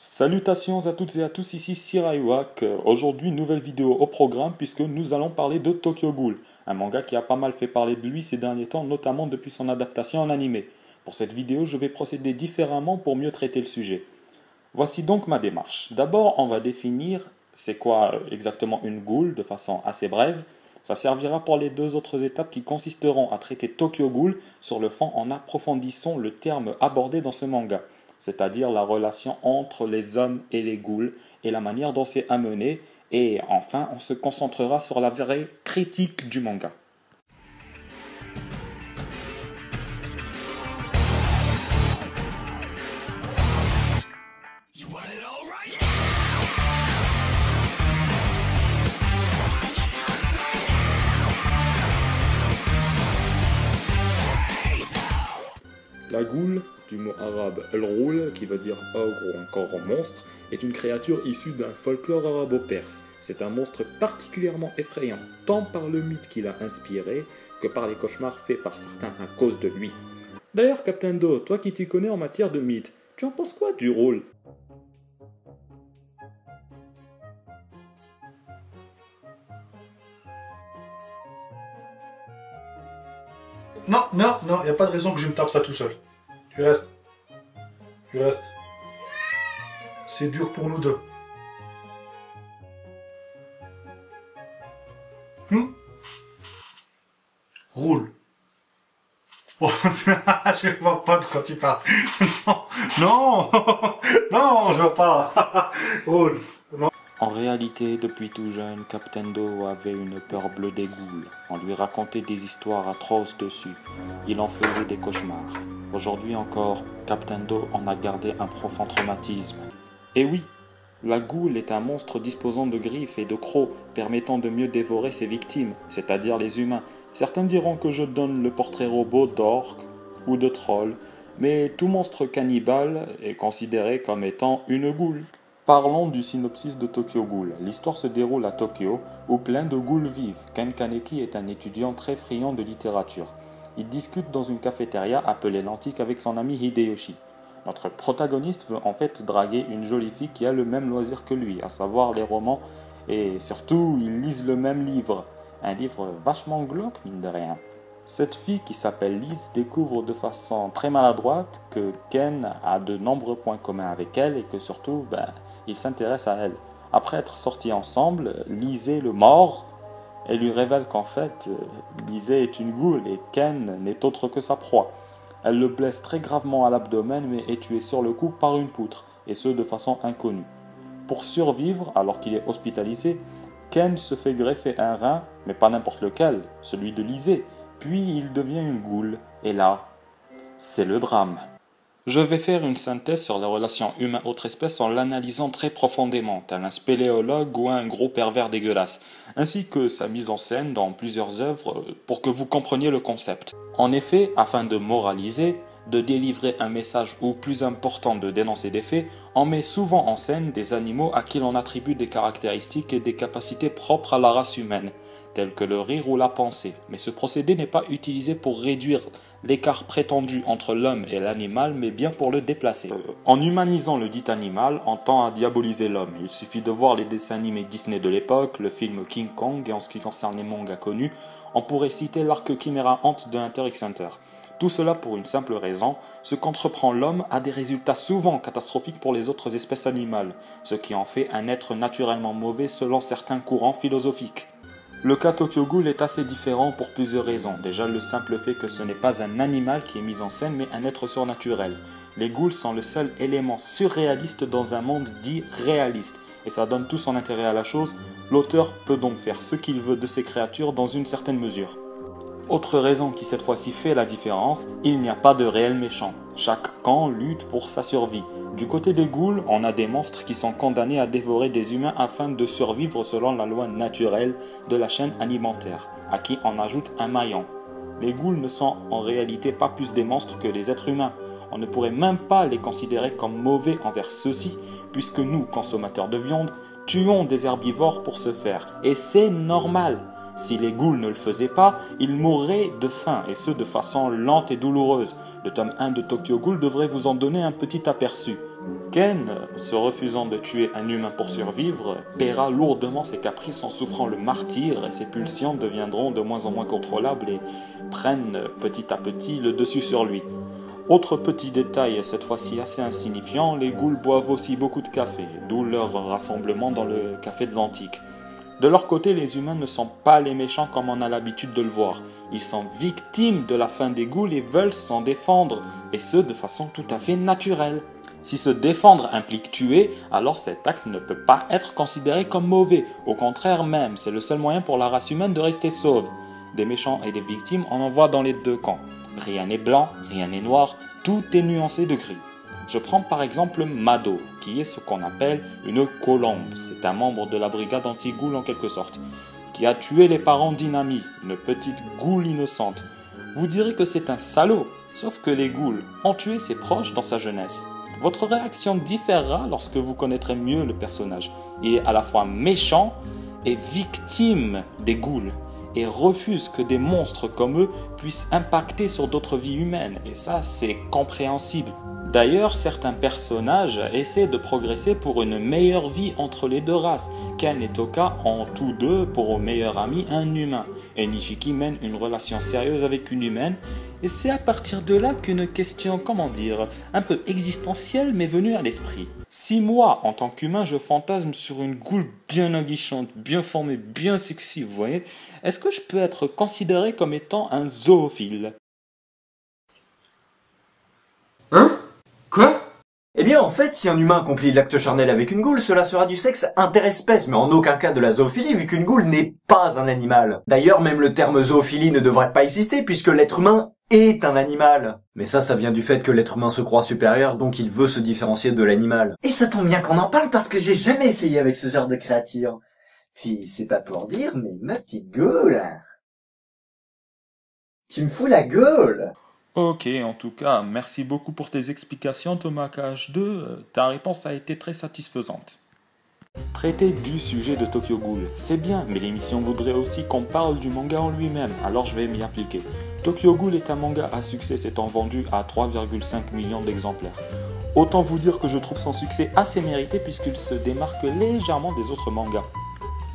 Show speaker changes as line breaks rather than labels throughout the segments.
Salutations à toutes et à tous, ici Siraiwak. Aujourd'hui, nouvelle vidéo au programme puisque nous allons parler de Tokyo Ghoul, un manga qui a pas mal fait parler de lui ces derniers temps, notamment depuis son adaptation en animé. Pour cette vidéo, je vais procéder différemment pour mieux traiter le sujet. Voici donc ma démarche. D'abord, on va définir c'est quoi exactement une ghoul de façon assez brève. Ça servira pour les deux autres étapes qui consisteront à traiter Tokyo Ghoul sur le fond en approfondissant le terme abordé dans ce manga, c'est-à-dire la relation entre les hommes et les ghouls et la manière dont c'est amené, et enfin on se concentrera sur la vraie critique du manga. La ghoul, du mot arabe el-roul, qui veut dire ogre ou encore monstre, est une créature issue d'un folklore arabo-perse. C'est un monstre particulièrement effrayant, tant par le mythe qu'il a inspiré, que par les cauchemars faits par certains à cause de lui. D'ailleurs, Captain Do, toi qui t'y connais en matière de mythe, tu en penses quoi du rôle?
Non, il n'y a pas de raison que je me tape ça tout seul. Tu restes. C'est dur pour nous deux. Roule. Oh, je vois pas de quoi tu parles. Non, non, je vois pas. Roule.
En réalité, depuis tout jeune, Captain Do avait une peur bleue des ghouls. On lui racontait des histoires atroces dessus. Il en faisait des cauchemars. Aujourd'hui encore, Captain Do en a gardé un profond traumatisme. Et oui, la ghoul est un monstre disposant de griffes et de crocs, permettant de mieux dévorer ses victimes, c'est-à-dire les humains. Certains diront que je donne le portrait robot d'orque ou de troll, mais tout monstre cannibale est considéré comme étant une ghoul. Parlons du synopsis de Tokyo Ghoul. L'histoire se déroule à Tokyo, où plein de ghouls vivent. Ken Kaneki est un étudiant très friand de littérature. Il discute dans une cafétéria appelée l'Antique avec son ami Hideyoshi. Notre protagoniste veut en fait draguer une jolie fille qui a le même loisir que lui, à savoir les romans, et surtout, ils lisent le même livre. Un livre vachement glauque, mine de rien. Cette fille qui s'appelle Lise découvre de façon très maladroite que Ken a de nombreux points communs avec elle et que surtout, il s'intéresse à elle. Après être sortis ensemble, Lise le mord et lui révèle qu'en fait, Lise est une ghoul et Ken n'est autre que sa proie. Elle le blesse très gravement à l'abdomen mais est tuée sur le coup par une poutre, et ce de façon inconnue. Pour survivre, alors qu'il est hospitalisé, Ken se fait greffer un rein, mais pas n'importe lequel, celui de Lise. Puis il devient une ghoul, et là, c'est le drame. Je vais faire une synthèse sur les relations humains-autres espèces en l'analysant très profondément, tel un spéléologue ou un gros pervers dégueulasse, ainsi que sa mise en scène dans plusieurs œuvres pour que vous compreniez le concept. En effet, afin de moraliser, de délivrer un message ou plus important de dénoncer des faits, on met souvent en scène des animaux à qui l'on attribue des caractéristiques et des capacités propres à la race humaine, telles que le rire ou la pensée. Mais ce procédé n'est pas utilisé pour réduire l'écart prétendu entre l'homme et l'animal, mais bien pour le déplacer. En humanisant le dit animal, on tend à diaboliser l'homme. Il suffit de voir les dessins animés Disney de l'époque, le film King Kong, et en ce qui concerne les mangas connus, on pourrait citer l'arc Chimera Ant de Hunter x Hunter. Tout cela pour une simple raison, ce qu'entreprend l'homme a des résultats souvent catastrophiques pour les autres espèces animales, ce qui en fait un être naturellement mauvais selon certains courants philosophiques. Le cas Tokyo Ghoul est assez différent pour plusieurs raisons. Déjà le simple fait que ce n'est pas un animal qui est mis en scène mais un être surnaturel. Les ghouls sont le seul élément surréaliste dans un monde dit réaliste, et ça donne tout son intérêt à la chose. L'auteur peut donc faire ce qu'il veut de ces créatures dans une certaine mesure. Autre raison qui cette fois-ci fait la différence, il n'y a pas de réel méchant. Chaque camp lutte pour sa survie. Du côté des ghouls, on a des monstres qui sont condamnés à dévorer des humains afin de survivre selon la loi naturelle de la chaîne alimentaire, à qui on ajoute un maillon. Les ghouls ne sont en réalité pas plus des monstres que les êtres humains. On ne pourrait même pas les considérer comme mauvais envers ceux-ci, puisque nous, consommateurs de viande, tuons des herbivores pour ce faire. Et c'est normal. Si les ghouls ne le faisaient pas, ils mourraient de faim, et ce de façon lente et douloureuse. Le tome 1 de Tokyo Ghoul devrait vous en donner un petit aperçu. Ken, se refusant de tuer un humain pour survivre, paiera lourdement ses caprices en souffrant le martyre et ses pulsions deviendront de moins en moins contrôlables et prennent petit à petit le dessus sur lui. Autre petit détail, cette fois-ci assez insignifiant, les ghouls boivent aussi beaucoup de café, d'où leur rassemblement dans le café de l'Antique. De leur côté, les humains ne sont pas les méchants comme on a l'habitude de le voir. Ils sont victimes de la faim des ghouls et veulent s'en défendre, et ce de façon tout à fait naturelle. Si se défendre implique tuer, alors cet acte ne peut pas être considéré comme mauvais. Au contraire même, c'est le seul moyen pour la race humaine de rester sauve. Des méchants et des victimes, on en voit dans les deux camps. Rien n'est blanc, rien n'est noir, tout est nuancé de gris. Je prends par exemple Mado, qui est ce qu'on appelle une colombe. C'est un membre de la brigade anti-ghoul en quelque sorte, qui a tué les parents d'Inami, une petite ghoul innocente. Vous direz que c'est un salaud, sauf que les ghouls ont tué ses proches dans sa jeunesse. Votre réaction différera lorsque vous connaîtrez mieux le personnage. Il est à la fois méchant et victime des ghouls, et refuse que des monstres comme eux puissent impacter sur d'autres vies humaines, et ça c'est compréhensible. D'ailleurs, certains personnages essaient de progresser pour une meilleure vie entre les deux races. Ken et Toka ont tous deux pour meilleur ami un humain, et Nishiki mène une relation sérieuse avec une humaine, et c'est à partir de là qu'une question, un peu existentielle m'est venue à l'esprit. Si moi, en tant qu'humain, je fantasme sur une ghoul bien aguichante, bien formée, bien sexy, vous voyez, est-ce que je peux être considéré comme étant un zoophile ?
Hein ? Quoi ? Eh bien en fait, si un humain accomplit l'acte charnel avec une ghoul, cela sera du sexe interespèce, mais en aucun cas de la zoophilie, vu qu'une ghoul n'est pas un animal. D'ailleurs, même le terme zoophilie ne devrait pas exister, puisque l'être humain est un animal. Mais ça vient du fait que l'être humain se croit supérieur, donc il veut se différencier de l'animal.
Et ça tombe bien qu'on en parle parce que j'ai jamais essayé avec ce genre de créature. Puis c'est pas pour dire, mais ma petite ghoul... Tu me fous la ghoul.
Ok, en tout cas, merci beaucoup pour tes explications Thomas KH2, ta réponse a été très satisfaisante. Traiter du sujet de Tokyo Ghoul, c'est bien, mais l'émission voudrait aussi qu'on parle du manga en lui-même, alors je vais m'y appliquer. Tokyo Ghoul est un manga à succès s'étant vendu à 3,5 millions d'exemplaires. Autant vous dire que je trouve son succès assez mérité puisqu'il se démarque légèrement des autres mangas.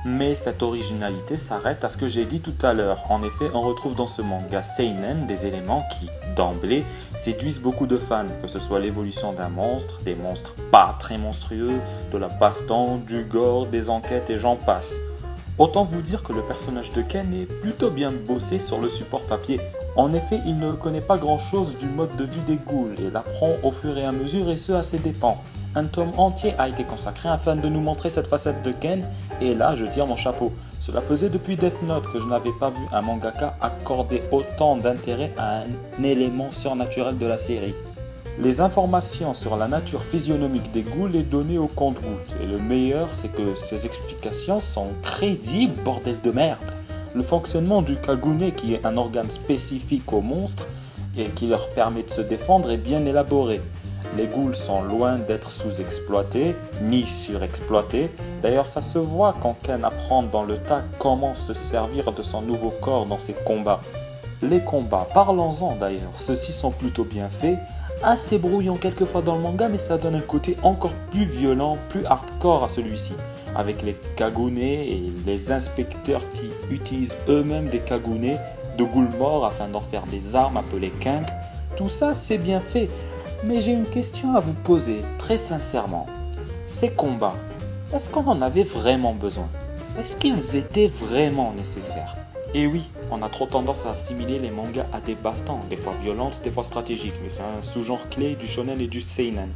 Mais cette originalité s'arrête à ce que j'ai dit tout à l'heure. En effet, on retrouve dans ce manga seinen des éléments qui, d'emblée, séduisent beaucoup de fans, que ce soit l'évolution d'un monstre, des monstres pas très monstrueux, de la baston, du gore, des enquêtes et j'en passe. Autant vous dire que le personnage de Ken est plutôt bien bossé sur le support papier. En effet, il ne connaît pas grand chose du mode de vie des ghouls et l'apprend au fur et à mesure et ce à ses dépens. Un tome entier a été consacré afin de nous montrer cette facette de Ken, et là je tire mon chapeau. Cela faisait depuis Death Note que je n'avais pas vu un mangaka accorder autant d'intérêt à un élément surnaturel de la série. Les informations sur la nature physionomique des ghouls est donnée au compte-gouttes, et le meilleur c'est que ces explications sont crédibles, bordel de merde. Le fonctionnement du kagune, qui est un organe spécifique aux monstres et qui leur permet de se défendre, est bien élaboré. Les ghouls sont loin d'être sous-exploités, ni surexploités. D'ailleurs, ça se voit quand Ken apprend dans le tas comment se servir de son nouveau corps dans ses combats. Les combats, parlons-en d'ailleurs, ceux-ci sont plutôt bien faits, assez brouillons quelquefois dans le manga, mais ça donne un côté encore plus violent, plus hardcore à celui-ci, avec les kagune et les inspecteurs qui utilisent eux-mêmes des kagune de ghouls morts afin d'en faire des armes appelées kink. Tout ça, c'est bien fait. Mais j'ai une question à vous poser, très sincèrement. Ces combats, est-ce qu'on en avait vraiment besoin? Est-ce qu'ils étaient vraiment nécessaires? Et oui, on a trop tendance à assimiler les mangas à des bastons, des fois violentes, des fois stratégiques, mais c'est un sous-genre clé du shonen et du seinen.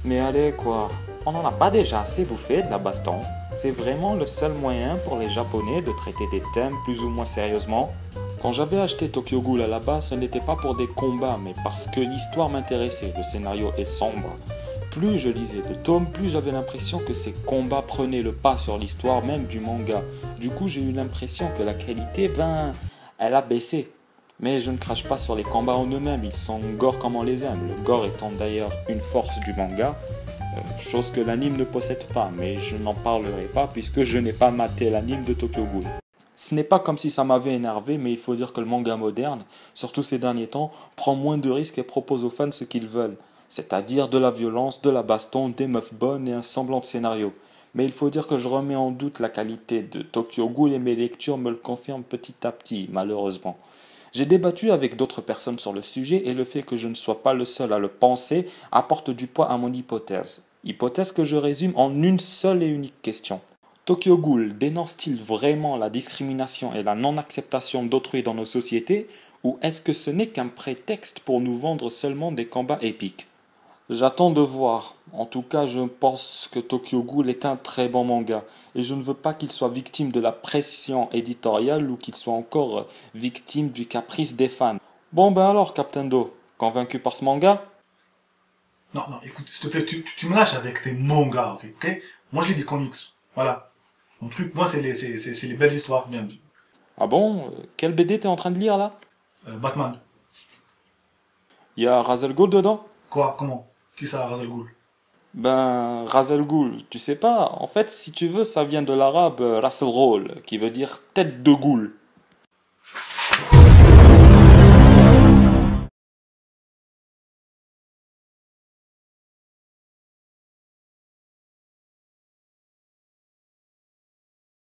Mais allez quoi, on n'en a pas déjà assez bouffé de la baston? C'est vraiment le seul moyen pour les Japonais de traiter des thèmes plus ou moins sérieusement. Quand j'avais acheté Tokyo Ghoul à la base, ce n'était pas pour des combats, mais parce que l'histoire m'intéressait, le scénario est sombre. Plus je lisais de tomes, plus j'avais l'impression que ces combats prenaient le pas sur l'histoire même du manga. Du coup, j'ai eu l'impression que la qualité, elle a baissé. Mais je ne crache pas sur les combats en eux-mêmes, ils sont gore comme on les aime. Le gore étant d'ailleurs une force du manga, chose que l'anime ne possède pas, mais je n'en parlerai pas puisque je n'ai pas maté l'anime de Tokyo Ghoul. Ce n'est pas comme si ça m'avait énervé, mais il faut dire que le manga moderne, surtout ces derniers temps, prend moins de risques et propose aux fans ce qu'ils veulent. C'est-à-dire de la violence, de la baston, des meufs bonnes et un semblant de scénario. Mais il faut dire que je remets en doute la qualité de Tokyo Ghoul et mes lectures me le confirment petit à petit, malheureusement. J'ai débattu avec d'autres personnes sur le sujet et le fait que je ne sois pas le seul à le penser apporte du poids à mon hypothèse. Hypothèse que je résume en une seule et unique question. Tokyo Ghoul dénonce-t-il vraiment la discrimination et la non-acceptation d'autrui dans nos sociétés, ou est-ce que ce n'est qu'un prétexte pour nous vendre seulement des combats épiques? J'attends de voir. En tout cas, je pense que Tokyo Ghoul est un très bon manga, et je ne veux pas qu'il soit victime de la pression éditoriale ou qu'il soit encore victime du caprice des fans. Bon ben alors, Captain Do, convaincu par ce manga?
Non, non, écoute, s'il te plaît, tu me lâches avec tes mangas, ok? Moi, je lis des comics. Voilà. Mon truc, moi, c'est les belles histoires, bien.
Ah bon? Quel BD t'es en train de lire là?
Batman.
Y a Ra's al Ghul dedans?
Quoi? Comment? Qui ça, Ra's al Ghul?
Ben, Ra's al Ghul, tu sais pas, en fait, si tu veux, ça vient de l'arabe Ras al Ghul, qui veut dire tête de goule.